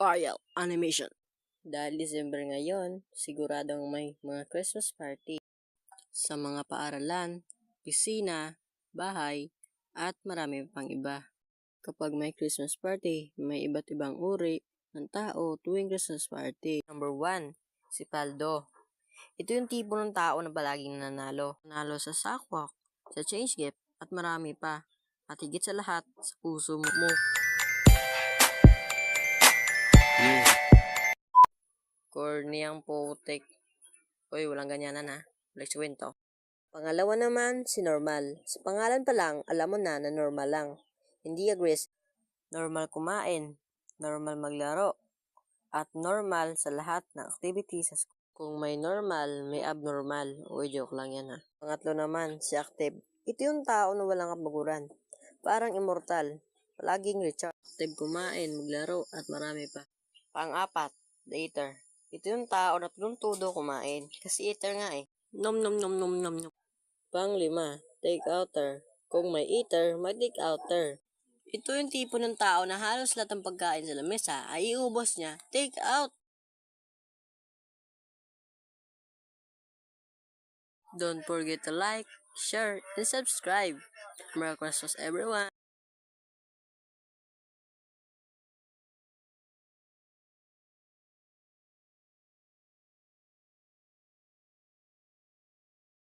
Ariel Animation. Dahil December ngayon, siguradong may mga Christmas party sa mga paaralan, pisina, bahay, at marami pang iba. Kapag may Christmas party, may iba't ibang uri ng tao tuwing Christmas party. Number 1, si Paldo. Ito yung tipo ng tao na palaging nanalo. Nanalo sa sakwak, sa change gift, at marami pa. At higit sa lahat, sa puso mo. Corny ang putik. Uy, walang ganyanan ha. Let's win to. Pangalawa naman, si Normal. Sa pangalan pa lang, alam mo na normal lang. Hindi aggressive. Normal kumain, normal maglaro, at normal sa lahat ng activities sa school. Kung may normal, may abnormal. Uy, joke lang yan ha. Pangatlo naman, si Active. Ito yung tao na walang kabaguran. Parang immortal. Palaging recharge. Active kumain, maglaro, at marami pa. Pang-apat, the eater. Ito yung tao na tulong-todo kumain. Kasi eater nga eh. Nom nom nom nom nom nom. Pang-lima, take-outer. Kung may eater, may take-outer. Ito yung tipo ng tao na halos lahat ng pagkain sa lamesa ay iubos niya. Take out! Don't forget to like, share, and subscribe. Merry Christmas everyone!